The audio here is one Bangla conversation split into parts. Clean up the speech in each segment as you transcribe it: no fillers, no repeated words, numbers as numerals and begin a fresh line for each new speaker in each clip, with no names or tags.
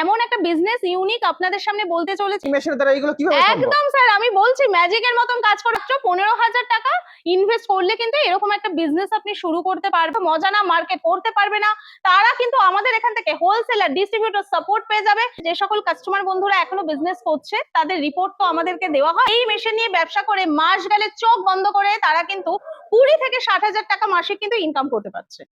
এমন একটা বিজনেস ইউনিক আপনাদের সামনে বলতে চলেছি।
মেশিনের দ্বারা এগুলো কিভাবে সম্ভব?
একদম স্যার, আমি বলছি ম্যাজিকের মতন কাজ করে। মাত্র 15,000 টাকা ইনভেস্ট করলে কিন্তু এরকম একটা বিজনেস আপনি শুরু করতে পারবেন। মজা না, মার্কেট করতে পারবে না তারা কিন্তু আমাদের এখান থেকে হোলসেলার ডিস্ট্রিবিউটর সাপোর্ট পেয়ে যাবে। যে সকল কাস্টমার বন্ধুরা এখনো বিজনেস করছে তাদের রিপোর্ট তো আমাদেরকে দেওয়া হয়। এই মেশিন নিয়ে ব্যবসা করে মাস গেলে চোখ বন্ধ করে তারা কিন্তু 20 থেকে 60,000 টাকা মাসে কিন্তু ইনকাম করতে পারছে।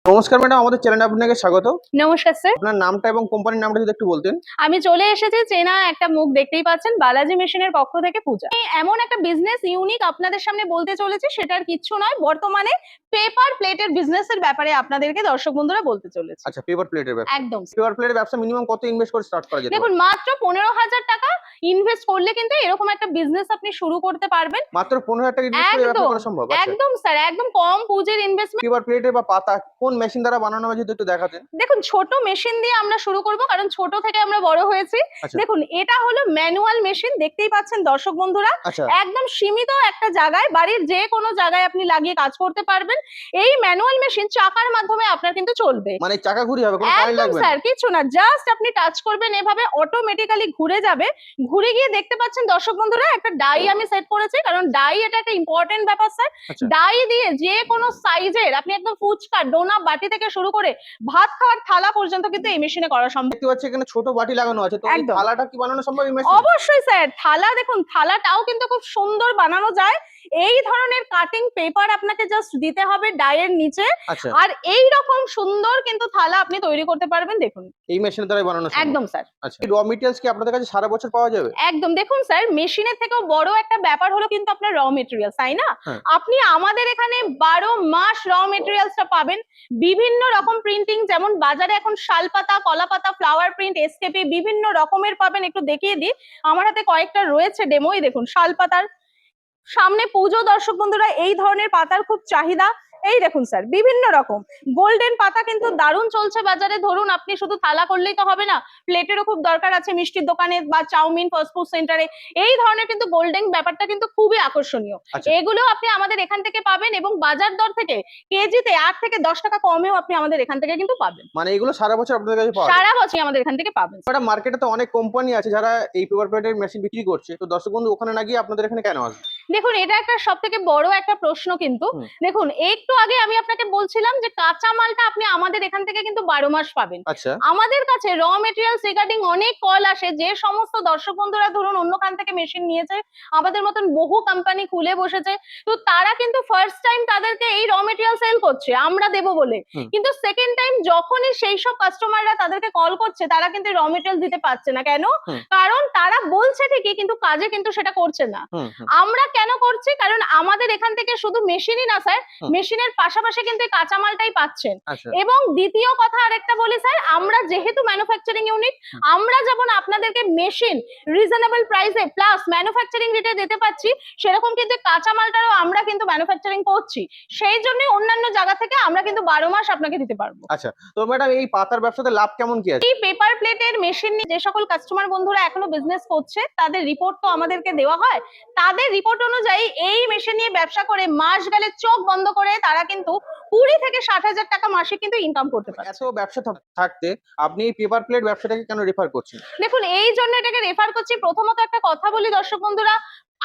নমস্কার ম্যাডাম, আমাদের চ্যানেলে আপনাকে স্বাগত।
নমস্কার স্যার,
আপনার নামটা এবং কোম্পানির নামটা যদি একটু বলতেন।
আমি চলে এসেছি চেনা একটা মুখ, দেখতেই পাচ্ছেন, বালাজি মেশিনের পক্ষ থেকে পূজা। এমন একটা বিজনেস ইউনিক আপনাদের সামনে বলতে চলেছি, সেটার কিচ্ছু নয়, বর্তমানে পেপার প্লেটের বিজনেসের ব্যাপারে আপনাদেরকে দর্শক বন্ধুরা বলতে চলেছে।
আচ্ছা, পেপার প্লেটের ব্যবসা।
একদম।
পেপার প্লেটের ব্যবসা মিনিমাম কত ইনভেস্ট করে স্টার্ট করা যেতে
দেখুন,
পারে?
মাত্র 15,000 টাকা ইনভেস্ট করলে কিন্তু এরকম একটা বিজনেস আপনি শুরু করতে পারবেন।
মাত্র 15,000 টাকা ইনভেস্ট করে ব্যবসা
একদম
করা সম্ভব? আচ্ছা,
একদম স্যার, একদম কম পুঁজির ইনভেস্টমেন্ট।
পেপার প্লেটের বা পাতা কোন মেশিন দ্বারা বানানো হয় যদি একটু দেখাতেন।
দেখুন, ছোট মেশিন দিয়ে আমরা শুরু করব, কারণ ছোট থেকে আমরা বড় হয়েছি।
আচ্ছা।
দেখুন, এটা হলো ম্যানুয়াল মেশিন, দেখতেই পাচ্ছেন দর্শক বন্ধুরা।
আচ্ছা,
একদম সীমিত একটা জায়গায়, বাড়ির যে কোনো জায়গায় আপনি লাগিয়ে কাজ করতে পারবেন। এই ম্যানুয়াল মেশিন চাকার মাধ্যমে আপনার কিন্তু চলবে।
মানে চাকা ঘুরি হবে, কোনো কারেন্ট
একদম
লাগবে না?
স্যার, কিছু না, জাস্ট আপনি টাচ করবেন, এভাবে অটোমেটিক্যালি ঘুরে যাবে। ঘুরে গিয়ে দেখতে পাচ্ছেন দর্শক বন্ধুরা, একটা ডাই আমি সেট করেছি, কারণ ডাই এটা একটা ইম্পর্টেন্ট ব্যাপার স্যার।
আচ্ছা,
ডাই দিয়ে যে কোনো সাইজের আপনি একদম ফুচকা ডোনা বাটি থেকে শুরু করে ভাত খাওয়ার থালা পর্যন্ত কিন্তু এই মেশিনে করা সম্ভব।
দেখতে পাচ্ছি এখানে ছোট বাটি লাগানো আছে, তো এই
একদম।
থালাটা কি বানানো সম্ভব এই মেশিন?
অবশ্যই স্যার, থালা দেখুন, থালাটাও কিন্তু খুব সুন্দর বানানো যায়। এই ধরনের কাটিং পেপার আপনাকে জাস্ট দিতে হবে ডাইয়ের নিচে,
আচ্ছা,
আর এই রকম সুন্দর কিন্তু থালা আপনি তৈরি করতে পারবেন। দেখুন,
এই মেশিনের দ্বারাই বানানো সম্ভব?
একদম স্যার।
আচ্ছা, র মেটেরিয়ালস কি আপনাদের কাছে সারা বছর পাওয়া যাবে?
একদম। দেখুন স্যার, মেশিনের থেকেও বড় একটা ব্যাপার হলো কিন্তু আপনার র মেটেরিয়ালস, তাই না?
হ্যাঁ।
আপনি আমাদের এখানে 12 মাস র মেটেরিয়ালসটা পাবেন। বিভিন্ন রকম প্রিন্টিং, যেমন বাজারে এখন শালপাতা, কলাপাতা, ফ্লাওয়ার প্রিন্ট, এসকেপি বিভিন্ন রকমের পাবেন। একটু দেখিয়ে দিই, আমার হাতে কয়েকটা রয়েছে ডেমোই। দেখুন, শালপাতার, সামনে পুজো দর্শক বন্ধুরা, এই ধরনের পাতার খুব চাহিদা। এই দেখুন স্যার, বিভিন্ন রকম গোল্ডেন পাতা কিন্তু দারুণ চলছে বাজারে। ধরুন, আপনি শুধু থালা করলেই তো হবে না, প্লেটেরও খুব দরকার আছে মিষ্টির দোকানে বা চাউমিন ফাস্ট ফুড সেন্টারে। এই ধরনের কিন্তু গোল্ডেন ব্যাপারটা কিন্তু খুবই আকর্ষণীয়।
আচ্ছা।
এগুলো আপনি আমাদের এখান থেকে পাবেন, এবং বাজার দর থেকে কেজিতে 8 থেকে 10 টাকা কমেও আপনি আমাদের এখান থেকে কিন্তু পাবেন।
মানে এগুলো সারা বছর আপনাদের কাছে পাওয়া যায়?
সারা বছর আমাদের এখান থেকে পাবেন।
ম্যাডাম, মার্কেটে তো অনেক কোম্পানি আছে যারা এই পেপার প্লেটের মেশিন বিক্রি করছে, তো দর্শক বন্ধু ওখানে না গিয়ে আপনাদের এখানে কেন আসবে?
দেখুন, এটা একটা সব থেকে বড় একটা প্রশ্ন কিন্তু।
হুম।
দেখুন, একটু আগে আমি আপনাকে বলছিলাম যে কাঁচা মালটা আপনি আমাদের এখান থেকে কিন্তু 12 মাস পাবেন।
আচ্ছা,
আমাদের কাছে র মেটেরিয়ালস রিগার্ডিং অনেক কল আসে, যে সমস্ত দর্শক বন্ধুরা ধরুন অন্য খান থেকে মেশিন নিয়েছে, আমাদের মতন বহু কোম্পানি খুলে বসেছে, তো তারা কিন্তু ফার্স্ট টাইম তাদেরকে এই র মেটেরিয়াল সেল করছে আমরা দেবো বলে।
হুম।
কিন্তু সেকেন্ড টাইম যখনই সেই সব কাস্টমাররা তাদেরকে কল করছে, তারা কিন্তু র মেটেরিয়াল দিতে পারছে না। কেন?
হুম।
কারণ তারা বলছে ঠিকই, কিন্তু কাজে কিন্তু সেটা করছে না।
হুম, হুম।
আমরা কেন করছি? কারণ আমাদের এখান থেকে শুধু মেশিনই না স্যার,
হুম।
মেশিনের পাশাপাশি কিন্তু এই কাঁচামালটাই পাচ্ছেন।
আচ্ছা,
এবং দ্বিতীয় কথা আরেকটা বলি স্যার, আমরা যেহেতু ম্যানুফ্যাকচারিং ইউনিট,
হুম।
আমরা যেমন আপনাদেরকে মেশিন রিজনেবল প্রাইসে প্লাস ম্যানুফ্যাকচারিং রেটে দিতে পাচ্ছি, সেরকম কিন্তু কাঁচামালটারও আমরা কিন্তু ম্যানুফ্যাকচারিং করছি। সেই জন্য অন্যান্য জায়গা থেকে আমরা কিন্তু 12 মাস আপনাকে দিতে পারবো।
আচ্ছা। তো ম্যাডাম, এই পাতার ব্যবসাতে লাভ কেমন কি আছে?
এই পেপার প্লেটের মেশিন নিয়ে যে সকল কাস্টমার বন্ধুরা এখনো বিজনেস করছে তাদের রিপোর্ট তো আমাদেরকে দেওয়া হয়। তাদের রিপোর্ট অনুযায়ী এই মেশিন নিয়ে ব্যবসা করে মাস গেলে চোখ বন্ধ করে তারা কিন্তু 20 থেকে 60,000 টাকা মাসে কিন্তু ইনকাম করতে পারে।
এত ব্যবসা থাকতে আপনি এই পেপার প্লেট ব্যবসাটাকে কেন রেফার করছেন?
দেখুন, এই জন্য এটাকে রেফার করছি। প্রথমত একটা কথা বলি দর্শক বন্ধুরা,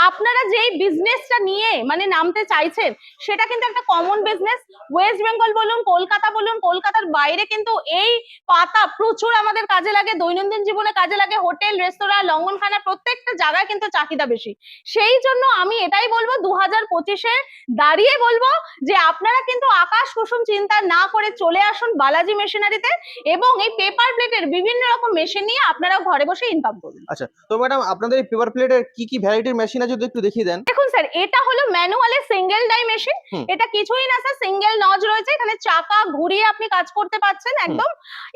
আপনারা যেই বিজনেসটা নিয়ে মানে নামতে চাইছেন, সেটা কিন্তু একটা কমন বিজনেস। ওয়েস্ট বেঙ্গল বলুন, কলকাতা বলুন, কলকাতার বাইরে কিন্তু এই পাতা প্রচুর আমাদের কাজে লাগে, দৈনন্দিন জীবনে কাজে লাগে, হোটেল, রেস্তোরাঁ, লঙ্গনখানা প্রত্যেকটা জায়গায় কিন্তু চাহিদা বেশি। সেই জন্য আমি এটাই বলবো, 2025-এ দাঁড়িয়ে বলবো যে আপনারা কিন্তু আকাশ কুসুম চিন্তা না করে চলে আসুন বালাজি মেশিনারিতে, এবং এই পেপার প্লেটের বিভিন্ন রকম মেশিন নিয়ে আপনারাও ঘরে বসে ইনকাম করুন।
আচ্ছা, তো ম্যাডাম আপনাদের এই পেপার প্লেটের কি ভ্যারাইটির মেশিন আছে যদি একটু দেখিয়ে দেন?
দেখুন স্যার, এটা হলো ম্যানুয়ালের সিঙ্গেল ডাই মেশিন।
হুম।
এটা কিছুই না স্যার, সিঙ্গেল নজ রয়েছে, এখানে চাকা ঘুরিয়ে আপনি কাজ করতে পারছেন একদম।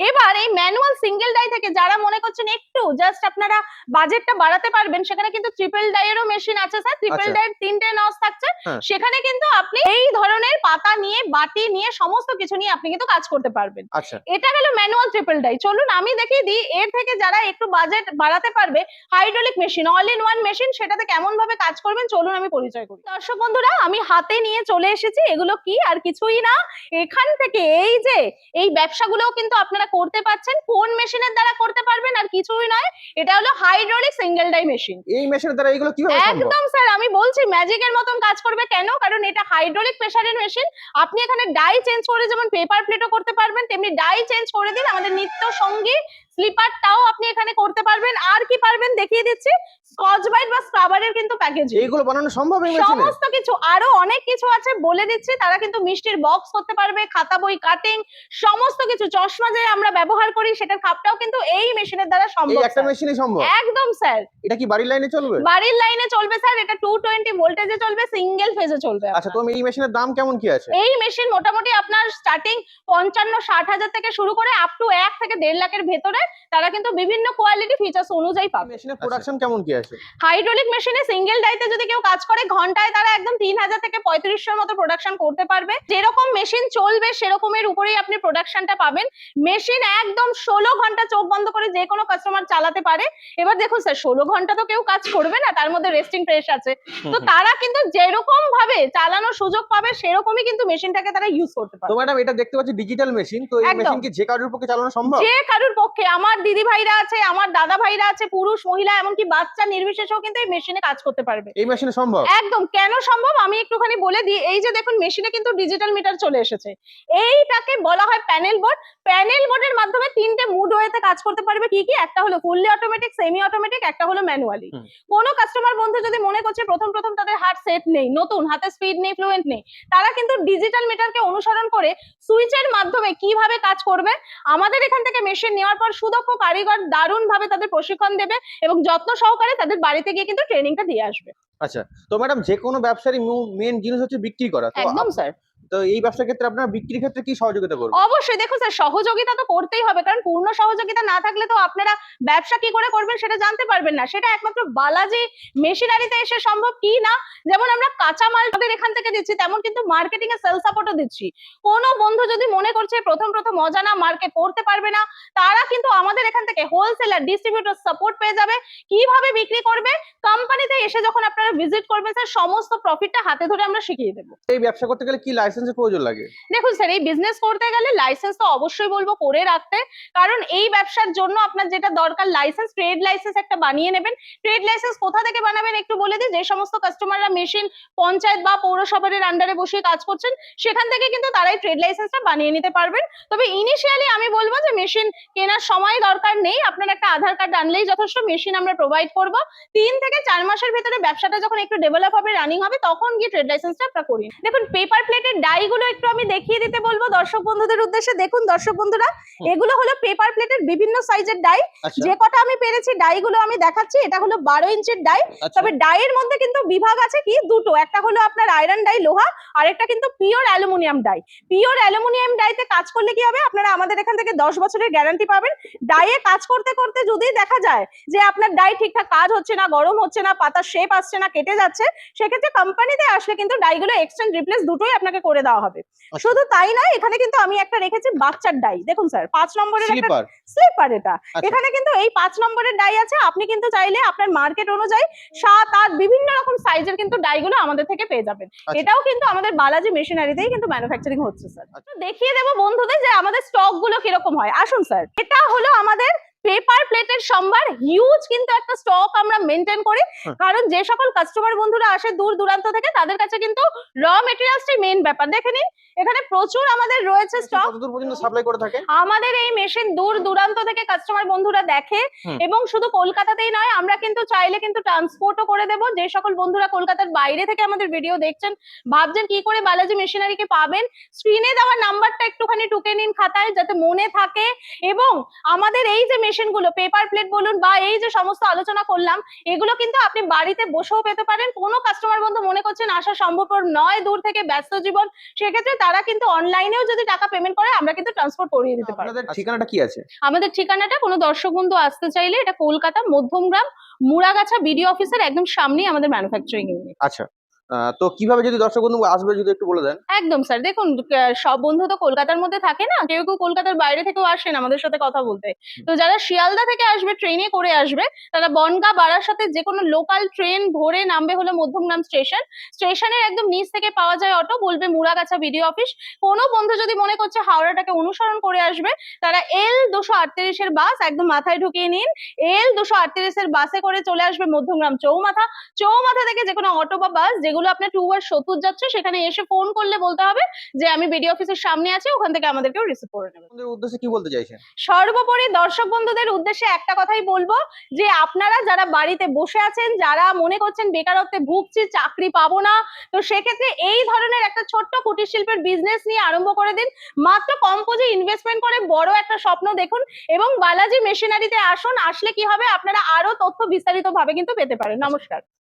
এবার এই ম্যানুয়াল সিঙ্গেল ডাই থেকে যারা মনে করছেন একটু জাস্ট আপনারা বাজেটটা বাড়াতে পারবেন, সেখানে কিন্তু ট্রিপল ডাইয়েরও মেশিন আছে স্যার। ট্রিপল
আচ্ছা।
ডাইয়ের 3টে নজ থাকছে।
হ্যাঁ।
সেখানে কিন্তু আপনি এই ধরনের পাতা নিয়ে, বাটি নিয়ে, সমস্ত কিছু নিয়ে আপনি কিন্তু কাজ করতে পারবেন।
আচ্ছা,
এটা গেল ম্যানুয়াল ট্রিপল ডাই। চলুন আমি দেখিয়ে দিই এর থেকে যারা একটু বাজেট বাড়াতে পারবে, hydraulic machine, all in one machine, সেটাতে কেমন ভাবে কাজ করবেন চলুন আমি পরিচয় করি। দর্শক বন্ধুরা, আমি হাতে নিয়ে চলে এসেছি, এগুলো কি আর কিছুই না, এখান থেকে এই যে এই ব্যবসাগুলোও কিন্তু আপনারা করতে পারছেন। কোন মেশিনের দ্বারা করতে পারবেন? কিছুই নয়, এটা হলো হাইড্রোলিক সিঙ্গেল ডাই মেশিন।
এই মেশিনের দ্বারা এগুলো কিভাবে সম্ভব?
একদম স্যার, আমি বলছি ম্যাজিকের মতন কাজ করবে। কেন? কারণ এটা হাইড্রোলিক প্রেসারের মেশিন। আপনি এখানে ডাই চেঞ্জ করে যেমন পেপার প্লেটও করতে পারবেন, তেমনি ডাই চেঞ্জ করে দিন আমাদের নিত্য সঙ্গী স্লিপারটাও আপনি এখানে করতে পারবেন। আর কি পারবেন দেখিয়ে দিচ্ছি, স্কচ ব্রাইট বা স্ক্রাবারের কিন্তু প্যাকেজিং।
এইগুলো বানানো সম্ভব এই মেশিনে?
সমস্ত কিছু, আরো অনেক কিছু আছে বলে দিচ্ছি। তারা কিন্তু মিষ্টির বক্স করতে পারবে, খাতা বই কাটিং, সমস্ত কিছু। চশমা যে আমরা ব্যবহার করি সেটার খাপটাও কিন্তু এই মেশিনের দ্বারা
এই
সম্ভব
একটা
স্যার।
মেশিনেই সম্ভব?
একদম স্যার,
এটা কি বাড়ির লাইনে চলবে?
বাড়ির লাইনে চলবে স্যার। এটা 220 ভোল্টেজে চলবে, সিঙ্গেল ফেজে চলবে।
আচ্ছা, তো এই মেশিনের দাম কেমন কি আছে?
এই মেশিন মোটামুটি আপনার স্টার্টিং 55-60 হাজার থেকে শুরু করে আপ টু 1 থেকে 1.5 লাখের ভেতরে তারা কিন্তু বিভিন্ন কোয়ালিটি ফিচার্স অনুযায়ী পাবে।
মেশিনের প্রোডাকশন কেমন কি আছে?
হাইড্রোলিক মেশিনে সিঙ্গেল ডাইতে যদি কেউ কাজ করে ঘন্টায় তারা একদম 3000 থেকে 3500 মতো প্রোডাকশন করতে পারবে। যেরকম মেশিন চলবে সেরকমের উপরেই আপনি প্রোডাকশনটা পাবেন। মেশিন একদম 16 ঘন্টা চোখ বন্ধ করে যে কোনো কাস্টমার চালাতে পারে। এবার দেখুন স্যার, 16 ঘন্টা তো কেউ কাজ করবে না, তার মধ্যে রেস্টিং প্রেস আছে। তো তারা কিন্তু যেরকম ভাবে চালানোর সুযোগ পাবে সেরকমই কিন্তু মেশিনটাকে তারা ইউজ করতে
তো
পারবে।
ম্যাডাম, এটা দেখতে পাচ্ছি ডিজিটাল মেশিন, তো এই
একদম।
মেশিন কি যে কারোর পক্ষে চালানো সম্ভব?
যে কারুর পক্ষে, আমার দিদি ভাইরা আছে, আমার দাদা ভাইরা আছে, পুরুষ মহিলা এমনকি বাচ্চা নির্বিশেষেও কিন্তু এই মেশিনে কাজ করতে পারবে।
এই মেশিনে সম্ভব?
একদম। কেন সম্ভব আমি একটুখানি বলে দিই। এই যে দেখুন মেশিনে কিন্তু ডিজিটাল মিটার চলে এসেছে। এইটাকে বলা হয় প্যানেল বোর্ড। প্যানেল বোর্ডের মাধ্যমে 3টে মুড ওয়েতে কাজ করতে পারবে। কি কি? একটা হলো ফুললি অটোমেটিক, সেমি অটোমেটিক, একটা হলো ম্যানুয়ালি।
হুম।
কোনো কাস্টমার বন্ধু যদি মনে করছে প্রথম তাদের হাত সেট নেই, নতুন হাতে স্পিড নেই, ফ্লুয়েন্ট নেই, তারা কিন্তু ডিজিটাল মিটারকে অনুসরণ করে সুইচের মাধ্যমে কিভাবে কাজ করবে আমাদের এখান থেকে মেশিন নেওয়ার পর সুদক্ষ কারিগর দারুণ ভাবে তাদের প্রশিক্ষণ দেবে এবং যত্ন সহকারে তাদের বাড়িতে গিয়ে কিন্তু ট্রেনিংটা দিয়ে আসবে।
আচ্ছা, তো ম্যাডাম, যে কোনো ব্যবসারই মেন জিনিস হচ্ছে বিক্রি করা। তো
একদম স্যার।
তো এই ব্যবসার ক্ষেত্রে আপনারা বিক্রির ক্ষেত্রে কি সহযোগিতা করবেন?
অবশ্যই দেখুন স্যার, সহযোগিতা তো করতেই হবে, কারণ পূর্ণ সহযোগিতা না থাকলে তো আপনারা ব্যবসা কি করে করবেন সেটা জানতে পারবেন না। সেটা একমাত্র বালাজি মেশিনারিতে এসে সম্ভব। কি না, যেমন আমরা কাঁচামাল তাদের এখান থেকে দিচ্ছি, তেমন কিন্তু মার্কেটিং এ সেল সাপোর্টও দিচ্ছি। কোনো বন্ধু যদি মনে করছে প্রথম অজানা মার্কেট করতে পারবে না, তারা কিন্তু আমাদের এখান থেকে হোলসেলার ডিস্ট্রিবিউটর সাপোর্ট পেয়ে যাবে। কিভাবে বিক্রি করবে কোম্পানিতে এসে যখন আপনারা ভিজিট করবেন স্যার, সমস্ত প্রফিটটা হাতে ধরে আমরা শিখিয়ে দেবো।
এই ব্যবসা করতে গেলে কি লাইসেন্সের প্রয়োজন লাগে?
দেখুন স্যার, এই বিজনেস করতে গেলে লাইসেন্স তো অবশ্যই বলবো করে রাখতে। কারণ এই ব্যবসার জন্য আপনার যেটা দরকার লাইসেন্স, ট্রেড লাইসেন্স একটা বানিয়ে নেবেন। ট্রেড লাইসেন্স কোথা থেকে বানাবেন একটু বলে দিই। যে সমস্ত কাস্টমাররা মেশিন পঞ্চায়েত বা পৌরসভার আন্ডারে বসে কাজ করছেন সেখান থেকে কিন্তু তারাই ট্রেড লাইসেন্সটা বানিয়ে নিতে পারবেন। তবে ইনিশিয়ালি আমি বলবো যে মেশিন কেনার সময় দরকার নেই, আপনার একটা আধার কার্ড আনলেই যথেষ্ট। মেশিন আমরা প্রোভাইড করব। 3 থেকে 4 মাসের ভেতরে ব্যবসাটা যখন একটু ডেভেলপ হবে, রানিং হবে, তখন গিয়ে ট্রেড লাইসেন্সটা আপনারা করিয়ে। দেখুন পেপার প্লেটের ডাইগুলো একটু আমি দেখিয়ে দিতে বলবো দর্শক বন্ধুদের উদ্দেশ্যে। দেখুন দর্শক বন্ধুরা, এগুলো হলো পেপার প্লেটের বিভিন্ন সাইজের ডাই।
আচ্ছা।
যে কটা আমি পেরেছি ডাইগুলো আমি দেখাচ্ছি। এটা হলো 12 ইঞ্চির ডাই।
আচ্ছা।
তবে ডাইয়ের মধ্যে কিন্তু বিভাগ আছে কি দুটো, একটা হলো আপনার আয়রন ডাই লোহা, আর একটা কিন্তু pure aluminium die. Pure aluminium ডাইতে কাজ করলে কি হবে, আপনারা আমাদের এখান থেকে 10 বছরের গ্যারান্টি পাবেন। ডাইয়ে কাজ করতে করতে যদি দেখা যায় যে আপনার ডাই ঠিকঠাক কাজ হচ্ছে না, গরম হচ্ছে না, পাতার শেপ আসছে না, কেটে যাচ্ছে, সেক্ষেত্রে কোম্পানিতে আসলে কিন্তু ডাইগুলো এক্সচেঞ্জ রিপ্লেস দুটোই আপনাকে করে দেওয়া হবে। শুধু তাই নয়, এখানে কিন্তু আমি একটা রেখেছি বাচ্চার ডাই। দেখুন স্যার 5 নম্বরের একটা
স্লিপার।
স্লিপার এটা।
আচ্ছা।
এখানে কিন্তু এই 5 নম্বরের ডাই আছে। আপনি কিন্তু চাইলে আপনার মার্কেট অনুযায়ী 7, 8 বিভিন্ন রকম সাইজের কিন্তু ডাইগুলো আমাদের থেকে পেয়ে যাবেন।
আচ্ছা।
এটাও কিন্তু আমাদের বালাজি মেশিনারিতেই কিন্তু ম্যানুফ্যাকচারিং হচ্ছে স্যার। তো দেখিয়ে দেবো বন্ধুদের যে আমাদের স্টক গুলো কিরকম হয়। আসুন স্যার, এটা হলো আমাদের পেপার প্লেটের সম্ভার। হিউজ কিন্তু একটা স্টক আমরা মেনটেন করি, কারণ যে সকল কাস্টমার বন্ধুরা আসে দূর দূরান্ত থেকে তাদের কাছে কিন্তু র মেটেরিয়ালসটাই মেইন ব্যাপার। দেখে নিন এখানে প্রচুর আমাদের রয়েছে স্টক।
কতদূর পর্যন্ত সাপ্লাই করে থাকে?
আমাদের এই মেশিন দূর দূরান্ত থেকে কাস্টমার বন্ধুরা দেখে এবং শুধু কলকাতাতেই নয়, আমরা কিন্তু চাইলে কিন্তু ট্রান্সপোর্টও করে দেব। যে সকল বন্ধুরা কলকাতার বাইরে থেকে আমাদের ভিডিও দেখছেন, ভাবছেন কি করে বালাজি মেশিনারিকে পাবেন, স্ক্রিনে দেওয়া নাম্বারটা একটুখানি টুকে নিন খাতায় যাতে মনে থাকে। এবং আমাদের এই যে মেশিনগুলো পেপার প্লেট বলুন বা এই যে সমস্ত আলোচনা করলাম, এগুলো কিন্তু আপনি বাড়িতে বসেও পেতে পারেন। কোনো কাস্টমার বন্ধু মনে করছেন আসা সম্ভবপর নয়, দূর থেকে ব্যস্ত জীবন, সেক্ষেত্রে তারা কিন্তু অনলাইনেও যদি টাকা পেমেন্ট করে আমরা কিন্তু ট্রান্সপোর্ট করিয়ে দিতে পারি।
আপনাদের ঠিকানাটা কি আছে?
আমাদের ঠিকানাটা কোনো দর্শক বন্ধু আসতে চাইলে এটা কলকাতা মধ্যমগ্রাম মুড়াগাছা বিডিও অফিসের একদম সামনেই আমাদের ম্যানুফ্যাকচারিং ইউনিট।
আচ্ছা, তো কিভাবে যদি দর্শক বন্ধু আসবে যদি একটু বলে দেন।
একদম স্যার, দেখুন সব বন্ধু তো কলকাতার মধ্যে থাকে না, কেউ কেউ কলকাতার বাইরে থেকেও আসেন আমাদের সাথে কথা বলতে। তো যারা শিয়ালদা থেকে আসবে, ট্রেনে করে আসবে, তারা বনগাঁ বারাসাতে যে কোনো লোকাল ট্রেন ধরে নামবে হলো মধ্যমগ্রাম স্টেশন। স্টেশনের একদম নিচ থেকে পাওয়া যায় অটো, বলবে মুড়াগাছা বিডিও অফিস। কোনো বন্ধু যদি মনে করছে হাওড়াটাকে অনুসরণ করে আসবে, তারা L 238 এর বাস একদম মাথায় ঢুকিয়ে নিন। L 238 এর বাসে করে চলে আসবে মধ্যমগ্রাম চৌমাথা। চৌমাথা থেকে যে কোনো অটো বা বাস যেগুলো আপনার 2 বার 70 যাচ্ছে, সেখানে এসে ফোন করলে বলতে হবে যে আমি বিডিও অফিসের সামনে আছি, ওখান থেকে আমাদেরকেও রিসিভ করে নেবে।
বন্ধুদের উদ্দেশ্যে কি বলতে চাইছেন?
সর্বোপরি দর্শক বন্ধুদের উদ্দেশ্যে একটা কথাই বলবো, যে আপনারা যারা বাড়িতে বসে আছেন, যারা মনে করছেন বেকারত্বে ভুগছি, চাকরি পাবো না, তো সেক্ষেত্রে এই ধরনের একটা ছোট্ট কুটির শিল্পের বিজনেস নিয়ে আরম্ভ করে দিন। মাত্র কম পুঁজি ইনভেস্টমেন্ট করে বড় একটা স্বপ্ন দেখুন এবং বালাজি মেশিনারিতে আসুন। আসলে কি হবে, আপনারা আরো তথ্য বিস্তারিত ভাবে কিন্তু পেতে পারেন। নমস্কার।